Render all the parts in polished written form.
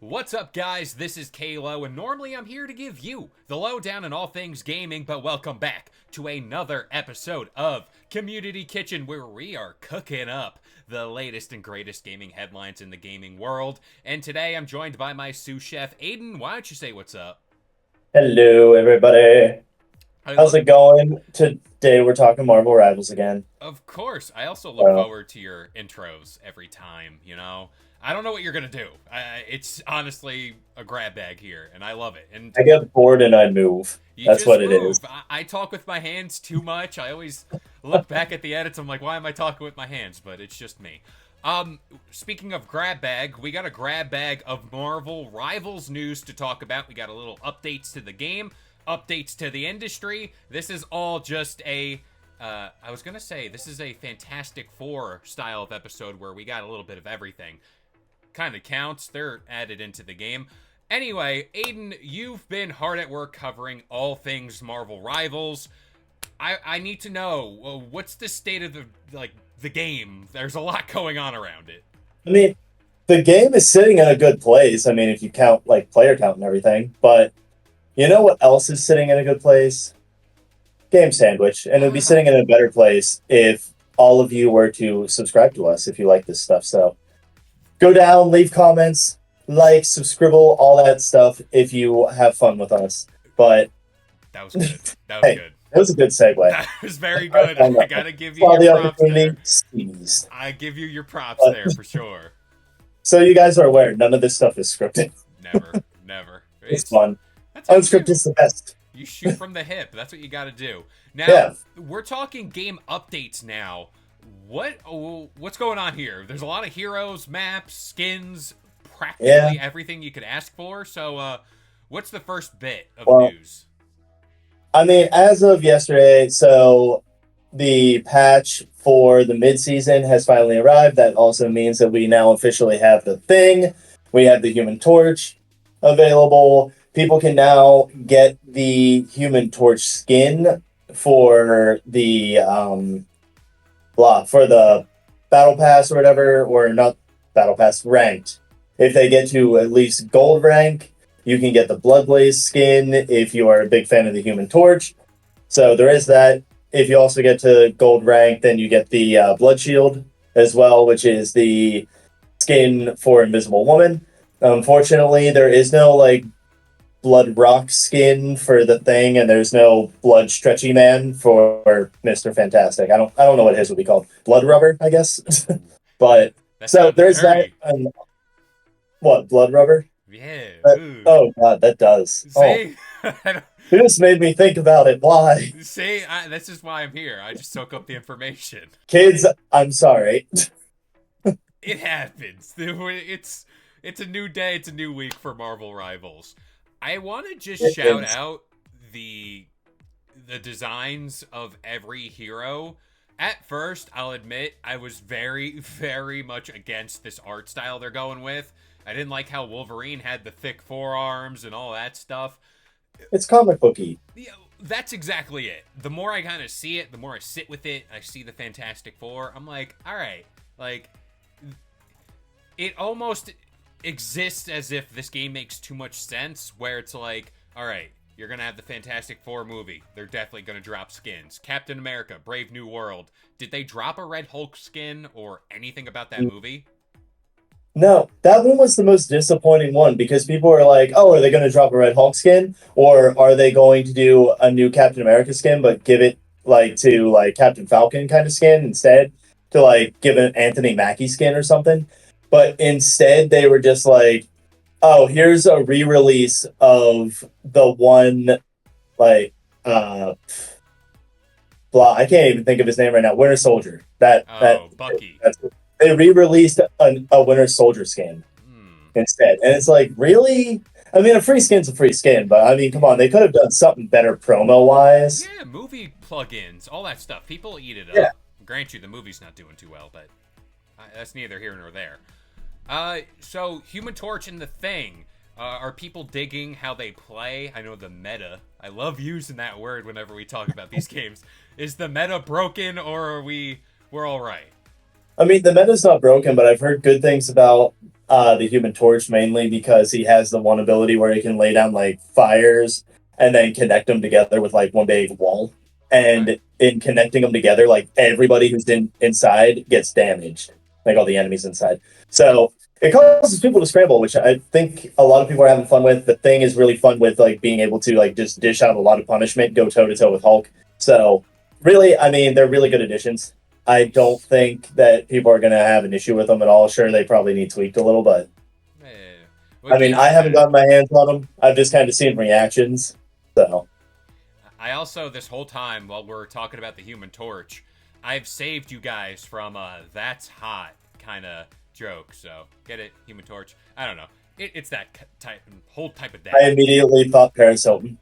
What's up, guys? This is Kalo, and normally I'm here to give you the lowdown on all things gaming, but welcome back to another episode of Community Kitchen, where we are cooking up the latest and greatest gaming headlines in the gaming world. And today I'm joined by my sous chef, Aiden. Why don't you say what's up? Hello, everybody. I How's look, it going? Today we're talking Marvel Rivals again. of course, I also look Uh, forward to your intros every time, you know? I don't know what you're gonna do. It's honestly a grab bag here, and I love it. And I get bored and I move. you That's just what it is. move. I talk with my hands too much. I always look back at the edits. I'm like, why am I talking with my hands? But it's just me. Speaking of grab bag, we got a grab bag of Marvel Rivals news to talk about. We got a little updates to the game, updates to the industry. This is all just I was gonna say this is a Fantastic Four style of episode where we got a little bit of everything. Kind of counts. They're added into the game. Anyway, Aiden, you've been hard at work covering all things Marvel Rivals. I need to know what's the state of the game. There's a lot going on around it. I mean, the game is sitting in a good place. I mean, if you count like player count and everything. But you know what else is sitting in a good place? Game Sandwich, and it would be Ah, sitting in a better place if all of you were to subscribe to us if you like this stuff. So go down, leave comments, like, subscribe, all that stuff if you have fun with us. But that was good. That was hey, good. it was a good segue. That was very good. I know. I gotta give you Saw your the props there. opportunity, sneezed. I give you your props But, there for sure. so you guys are aware, none of this stuff is scripted. Never, never. It's fun. That's how you Unscripted do. is the best. You shoot from the hip. That's what you got to do. Now, Yeah. we're talking game updates now. What's going on here? There's a lot of heroes, maps, skins, Yeah. practically everything you could ask for. So, what's the first bit of Well, news? I mean, as of yesterday, so the patch for the mid-season has finally arrived. That also means that we now officially have the Thing. We have the Human Torch available. People can now get the Human Torch skin for the for the battle pass or whatever, or not battle pass, ranked. If they get to at least gold rank, you can get the Bloodblaze skin if you are a big fan of the Human Torch. So there is that. If you also get to gold rank, then you get the Blood Shield as well, which is the skin for Invisible Woman. Unfortunately, there is no like Blood Rock skin for the Thing, and there's no Blood Stretchy Man for Mister Fantastic. I don't know what his would be called. Blood Rubber, I guess. But That so sounds there's that. dirty. What, Blood Rubber? Yeah. Ooh. Oh god, that does. Oh, See? I don't- it just made me think about it. Why? See, this is why I'm here. I just soak up the information. Kids, I'm sorry. It happens. It's a new day. It's a new week for Marvel Rivals. I want to just It shout is. out the designs of every hero. At first, I'll admit I was very very much against this art style they're going with. I didn't like how Wolverine had the thick forearms and all that stuff. It's comic booky. Yeah, that's exactly it. The more I kind of see it, the more I sit with it. I see the Fantastic Four. I'm like, all right, like it almost exists as if this game makes too much sense, where it's like, all right, you're gonna have the Fantastic Four movie. They're definitely gonna drop skins. Captain America, Brave New World. Did they drop a Red Hulk skin or anything about that movie? No, that one was the most disappointing one because people were like, "Oh, are they going to drop a Red Hulk skin, or are they going to do a new Captain America skin, but give it like to like Captain Falcon kind of skin instead, to like give an Anthony Mackie skin or something?" But instead, they were just like, "Oh, here's a re-release of the one like blah. I can't even think of his name right now. Winter Soldier. Oh, Bucky. That's they re-released a Winter Soldier skin Hmm. instead. And it's like, really? I mean, a free skin's a free skin, but I mean, come on, they could have done something better promo wise. Yeah, movie plugins, all that stuff. People eat it Yeah. up. Grant you, the movie's not doing too well, but that's neither here nor there. So Human Torch and the Thing. Are people digging how they play? I know the meta. I love using that word whenever we talk about these games. Is the meta broken, or we're all right? I mean, the meta's not broken, but I've heard good things about the Human Torch mainly because he has the one ability where he can lay down like fires and then connect them together with like one big wall. Okay. And in connecting them together, like everybody who's inside gets damaged, like all the enemies inside. So it causes people to scramble, which I think a lot of people are having fun with. The thing is really fun with like being able to like just dish out a lot of punishment, go toe to toe with Hulk. So really, I mean, they're really good additions. I don't think that people are going to have an issue with them at all. Sure, they probably need tweaked a little, but Eh, I what mean, games I are haven't better? gotten my hands on them. I've just kind of seen reactions. So, I also, this whole time while we're talking about the Human Torch, I've saved you guys from "that's hot" kind of joke. So get it, Human Torch. I don't know. It's that type, whole type of I dad. immediately thought Paris Hilton.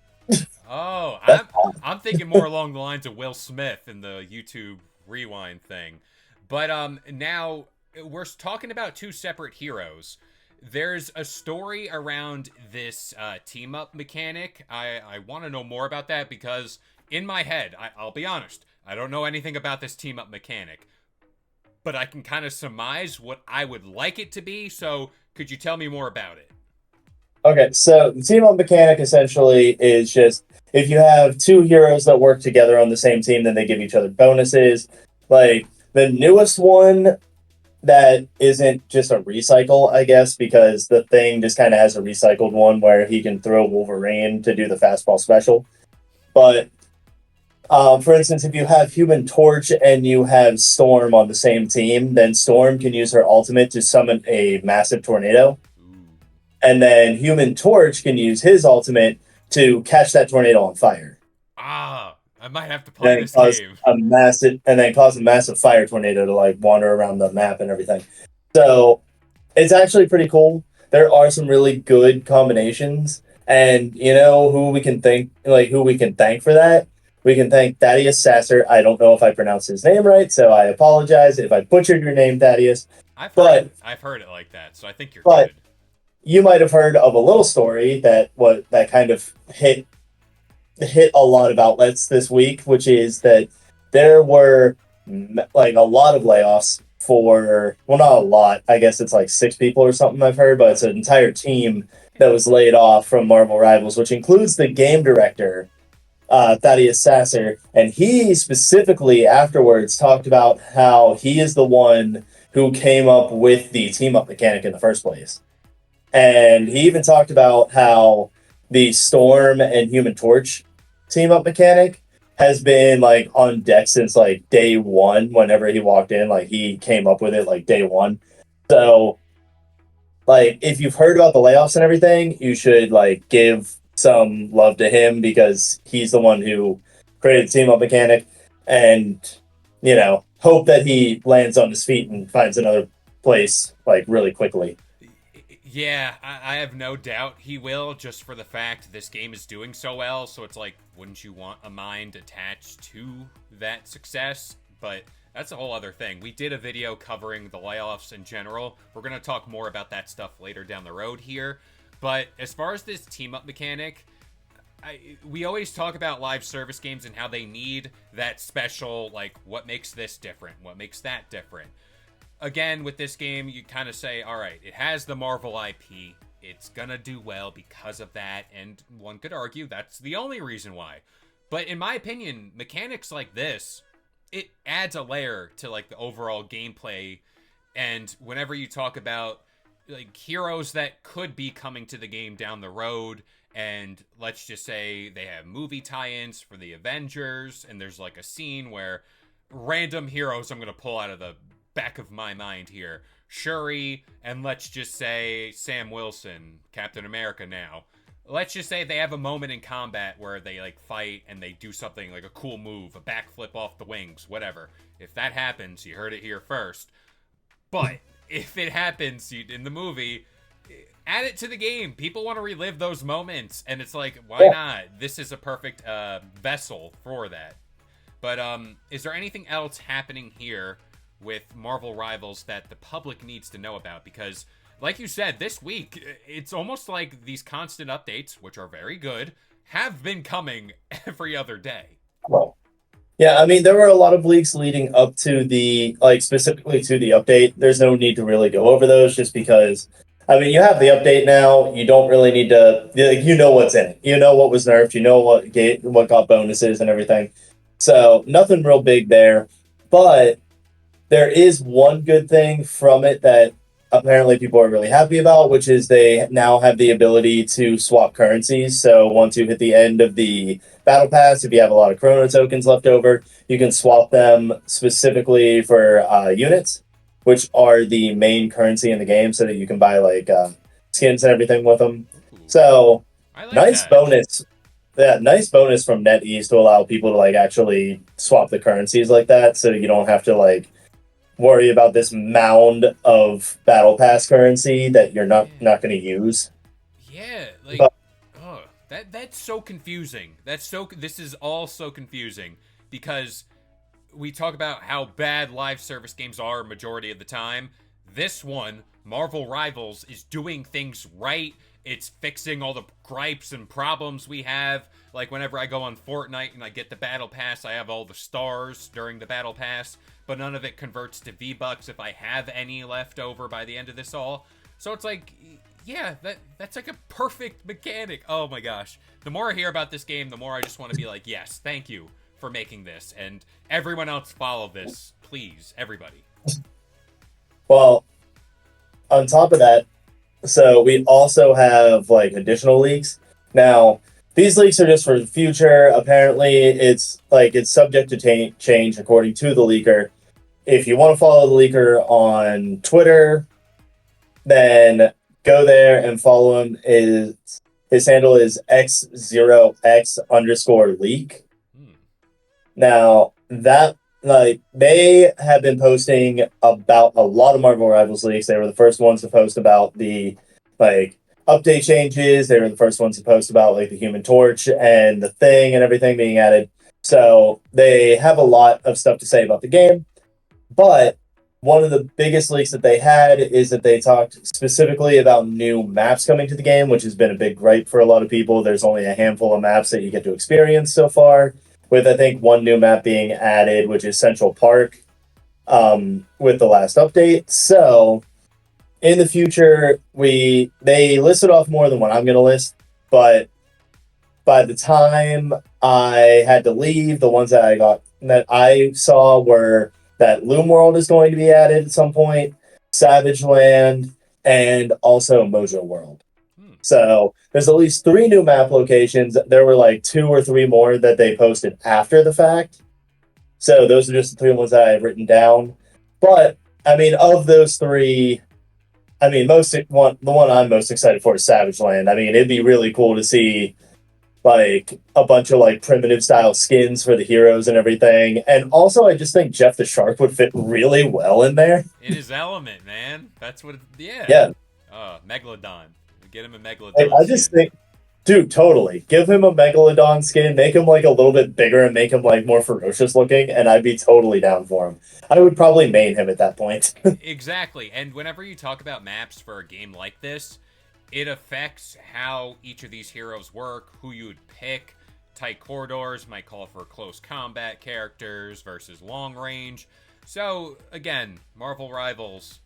Oh, That's I'm thinking more along the lines of Will Smith in the YouTube Rewind thing. But now we're talking about two separate heroes. There's a story around this team up mechanic. I want to know more about that because in my head, I'll be honest, I don't know anything about this team up mechanic, but I can kind of surmise what I would like it to be. So could you tell me more about it? okay. So the team up mechanic essentially is just if you have two heroes that work together on the same team, then they give each other bonuses. Like the newest one that isn't just a recycle, I guess, because the thing just kind of has a recycled one where he can throw Wolverine to do the fastball special. But for instance, if you have Human Torch and you have Storm on the same team, then Storm can use her ultimate to summon a massive tornado, Ooh. and then Human Torch can use his ultimate to catch that tornado on fire. Ah, I might have to play And then this game. cause a massive fire tornado to like wander around the map and everything. So it's actually pretty cool. There are some really good combinations, and you know who we can thank for that. We can thank Thaddeus Sasser. I don't know if I pronounced his name right, so I apologize if I butchered your name, Thaddeus. But I've heard it like that, so I think you're but good. you might have heard of a little story that kind of hit a lot of outlets this week, which is that there were like a lot of layoffs for, well, not a lot. I guess it's like six people or something I've heard, but it's an entire team that was laid off from Marvel Rivals, which includes the game director, Thaddeus Sasser. And he specifically afterwards talked about how he is the one who came up with the team up mechanic in the first place. And he even talked about how the Storm and Human Torch team up mechanic has been like on deck since like day one. Whenever he walked in, like he came up with it like day one. So like if you've heard about the layoffs and everything, you should like give some love to him because he's the one who created the team up mechanic, and hope that he lands on his feet and finds another place like really quickly. Yeah, I have no doubt he will, just for the fact this game is doing so well. So it's like, wouldn't you want a mind attached to that success? But that's a whole other thing. We did a video covering the layoffs in general. We're going to talk more about that stuff later down the road here. But as far as this team up mechanic, we always talk about live service games and how they need that special, like, what makes this different? What makes that different? Again, with this game, you kind of say, all right, it has the Marvel IP. It's gonna do well because of that, and one could argue that's the only reason why. But in my opinion, mechanics like this, it adds a layer to like the overall gameplay. And whenever you talk about like heroes that could be coming to the game down the road, and let's just say they have movie tie-ins for the Avengers, and there's like a scene where random heroes I'm gonna pull out of the back of my mind here. Shuri, and let's just say Sam Wilson, Captain America now. Let's just say they have a moment in combat where they like fight and they do something like a cool move, a backflip off the wings, whatever. If that happens, you heard it here first. But if it happens in the movie, add it to the game. People want to relive those moments, and it's like, why not? This is a perfect vessel for that. But is there anything else happening here with Marvel Rivals that the public needs to know about? Because, like you said, this week, it's almost like these constant updates, which are very good, have been coming every other day. Well, Yeah, I mean, there were a lot of leaks leading up to the, like, specifically to the update. There's no need to really go over those just because, I mean, you have the update now. You don't really need to, like, you know what's in it. You know what was nerfed. You know what got bonuses and everything. So nothing real big there. But there is one good thing from it that apparently people are really happy about, which is they now have the ability to swap currencies. So once you hit the end of the battle pass, if you have a lot of chrono tokens left over, you can swap them specifically for units, which are the main currency in the game, so that you can buy like skins and everything with them. Ooh, So I like nice that. bonus. Yeah, nice bonus from NetEase to allow people to like actually swap the currencies like that, so you don't have to like worry about this mound of battle pass currency that you're Yeah. not going to use. Yeah, like, But oh, that's so confusing. This is all so confusing because we talk about how bad live service games are majority of the time. This one, Marvel Rivals, is doing things right. It's fixing all the gripes and problems we have. Like whenever I go on Fortnite and I get the battle pass, I have all the stars during the battle pass, but none of it converts to V-Bucks if I have any left over by the end of this all. So it's like, yeah, that's like a perfect mechanic. Oh my gosh. The more I hear about this game, the more I just want to be like, yes, thank you for making this, and everyone else follow this, please, everybody. well, on top of that, so we also have like additional leaks. Now, these leaks are just for the future. Apparently, it's subject to change according to the leaker. If you want to follow the leaker on Twitter, then go there and follow him. His handle is x0x underscore leak. Hmm. Now that like they have been posting about a lot of Marvel Rivals leaks. They were the first ones to post about the like update changes. They were the first ones to post about like the Human Torch and the Thing and everything being added. So they have a lot of stuff to say about the game. But one of the biggest leaks that they had is that they talked specifically about new maps coming to the game, which has been a big gripe for a lot of people. There's only a handful of maps that you get to experience so far, with I think one new map being added, which is Central Park, with the last update. So in the future, we they listed off more than what I'm going to list, but by the time I had to leave, the ones that I saw were that Loom World is going to be added at some point, Savage Land, and also Mojo World. Hmm. So there's at least three new map locations. There were like two or three more that they posted after the fact. So those are just the three ones that I have written down. But I mean, of those three, I mean, the one I'm most excited for is Savage Land. I mean, it'd be really cool to see like a bunch of like primitive style skins for the heroes and everything. And also, I just think Jeff the Shark would fit really well in there. In his element, man. That's what. Yeah. Yeah, Megalodon. Get him a like, Megalodon I just skin. think, dude, totally give him a megalodon skin, make him like a little bit bigger, and make him like more ferocious looking, and I'd be totally down for him. I would probably main him at that point. Exactly. And whenever you talk about maps for a game like this, it affects how each of these heroes work, who you would pick. Tight corridors might call for close combat characters versus long range. So, again, Marvel Rivals,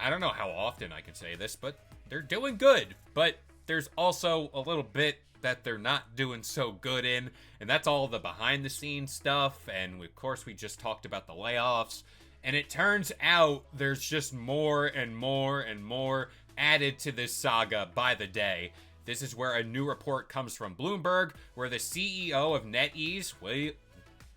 I don't know how often I can say this, but they're doing good. But there's also a little bit that they're not doing so good in, and that's all the behind the scenes stuff. And of course, we just talked about the layoffs. And it turns out there's just more and more and more added to this saga by the day. This is where a new report comes from Bloomberg, where the CEO of NetEase,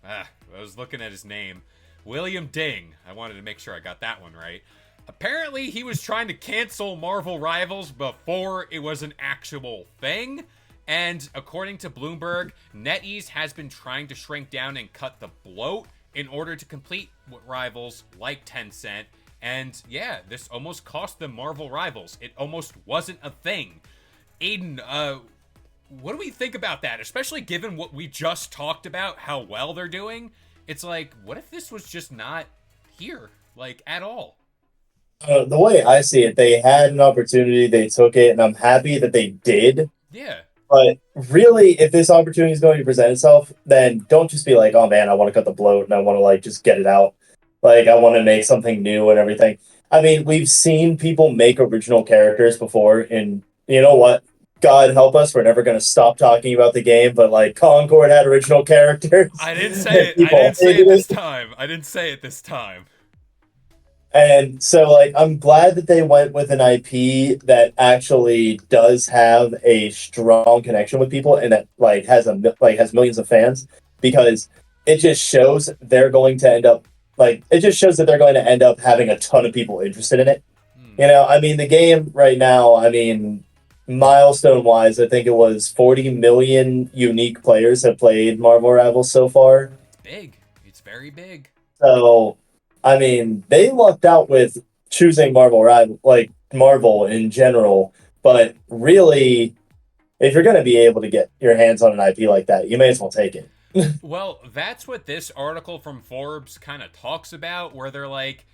I was looking at his name, William Ding. I wanted to make sure I got that one right. Apparently, he was trying to cancel Marvel Rivals before it was an actual thing. And according to Bloomberg, NetEase has been trying to shrink down and cut the bloat in order to complete rivals like Tencent. And yeah, this almost cost them Marvel Rivals. It almost wasn't a thing. Aiden, what do we think about that? Especially given what we just talked about, how well they're doing. It's like, what if this was just not here, like, at all? The way I see it, they had an opportunity, they took it, and I'm happy that they did. Yeah. But really, if this opportunity is going to present itself, then don't just be like, oh man, I want to cut the bloat and I want to like just get it out. Like I want to make something new and everything. I mean, we've seen people make original characters before, and you know what? God help us, we're never going to stop talking about the game. But like Concord had original characters, I didn't say and it. I people didn't say it hated this it. time. I didn't say it this time. And so, like, I'm glad that they went with an IP that actually does have a strong connection with people, and that like has millions of fans, because it just shows they're going to end up it just shows that they're going to end up having a ton of people interested in it. Hmm. You know, I mean, the game right now, I mean, milestone wise, I think it was 40 million unique players have played Marvel Rivals so far. It's big. It's very big. So, I mean, they lucked out with choosing Marvel Rival, like Marvel in general. But really, if you're going to be able to get your hands on an IP like that, you may as well take it. Well, that's what this article from Forbes kind of talks about, where they're like,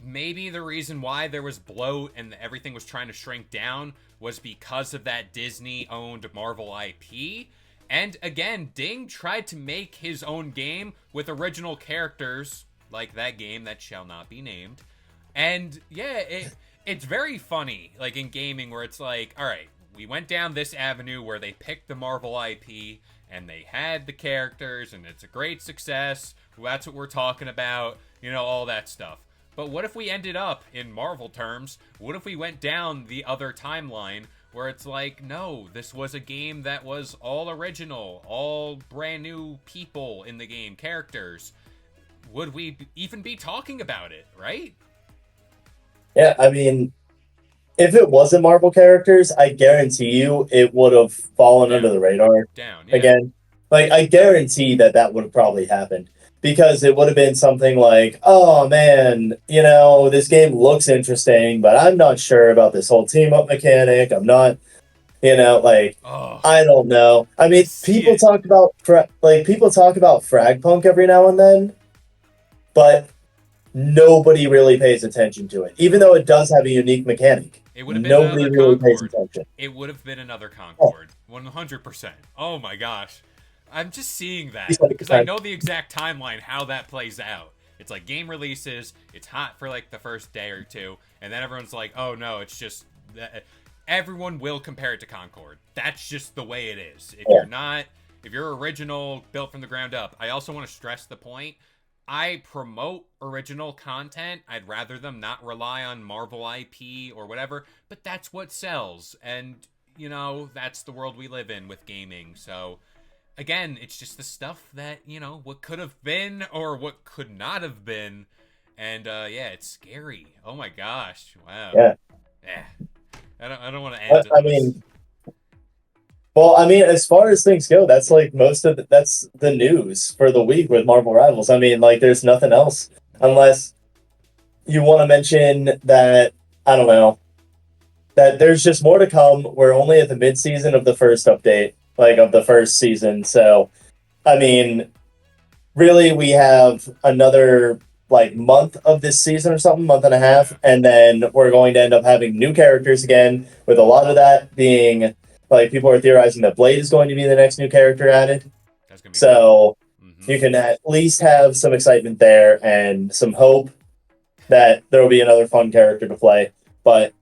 maybe the reason why there was bloat and everything was trying to shrink down was because of that Disney owned Marvel IP. And again, Ding tried to make his own game with original characters, like that game that shall not be named. And yeah, it's very funny, like in gaming, where it's like, all right, we went down this avenue where they picked the Marvel IP and they had the characters and it's a great success. That's what we're talking about, all that stuff. But what if we ended up, in Marvel terms, what if we went down the other timeline where it's like, no, this was a game that was all original, all brand new people in the game, characters? Would we even be talking about it, right? Yeah, I mean, if it wasn't Marvel characters, I guarantee you it would have fallen under Down. the radar Down, yeah. again. Like, I guarantee that that would have probably happened because it would have been something like, oh man, this game looks interesting, but I'm not sure about this whole team up mechanic. I'm not, like, Oh, I don't know. I I mean, see it. people talk about Fragpunk every now and then, but nobody really pays attention to it, even though it does have a unique mechanic. It would have been Nobody another really pays Concord. attention. It would have been another Oh, Concord. 100%. Oh my gosh. I'm just seeing he's that like, because I know the exact timeline how that plays out. It's like game releases, it's hot for like the first day or two, and then everyone's like, oh no, it's just. Everyone will compare it to Concord. That's just the way it is. If you're original, built from the ground up, I also want to stress the point. I promote original content. I'd rather them not rely on Marvel IP or whatever, but that's what sells. And, that's the world we live in with gaming. So, again, it's just the stuff that, what could have been or what could not have been. And, yeah, it's scary. Oh my gosh. Wow. yeah. Yeah. I don't want to end I this. mean, well, I mean, as far as things go, that's like that's the news for the week with Marvel Rivals. I mean, like, there's nothing else unless you want to mention that, I don't know, that there's just more to come. We're only at the mid season of the first update, like of the first season. So, I mean, really, we have another like month of this season or something, month and a half, Yeah. and then we're going to end up having new characters again, with a lot of that being like people are theorizing that Blade is going to be the next new character added. That's going to be cool. So Mm-hmm. you can at least have some excitement there and some hope that there will be another fun character to play. But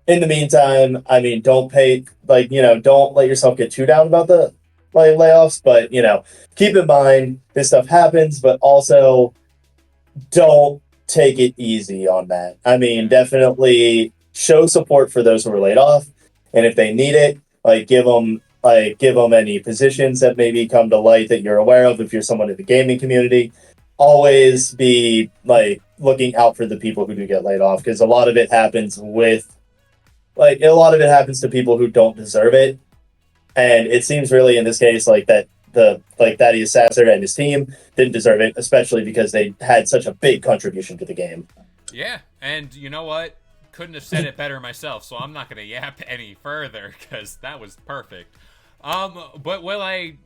in the meantime, I mean, don't let yourself get too down about the layoffs, but keep in mind this stuff happens, but also don't take it easy on that. I mean, definitely show support for those who were laid off, and if they need it, give them any positions that maybe come to light that you're aware of. If you're someone in the gaming community, always be like looking out for the people who do get laid off, because a lot of it happens to people who don't deserve it, and it seems really in this case like that Thaddeus Sasser and his team didn't deserve it, especially because they had such a big contribution to the game. Yeah, and you know what? Couldn't have said it better myself, so I'm not going to yap any further because that was perfect. But what I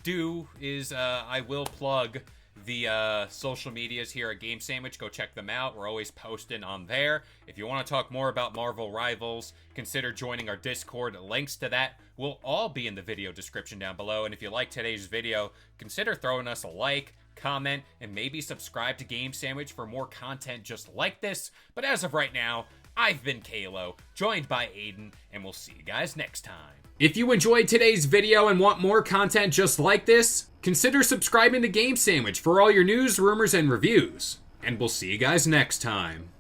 do is I will plug the social medias here at Game Sandwich. Go check them out. We're always posting on there. If you want to talk more about Marvel Rivals, consider joining our Discord. Links to that will all be in the video description down below. And if you like today's video, consider throwing us a like, comment, and maybe subscribe to Game Sandwich for more content just like this. But as of right now, I've been Kalo, joined by Aiden, and we'll see you guys next time. If you enjoyed today's video and want more content just like this, consider subscribing to Game Sandwich for all your news, rumors, and reviews. And we'll see you guys next time.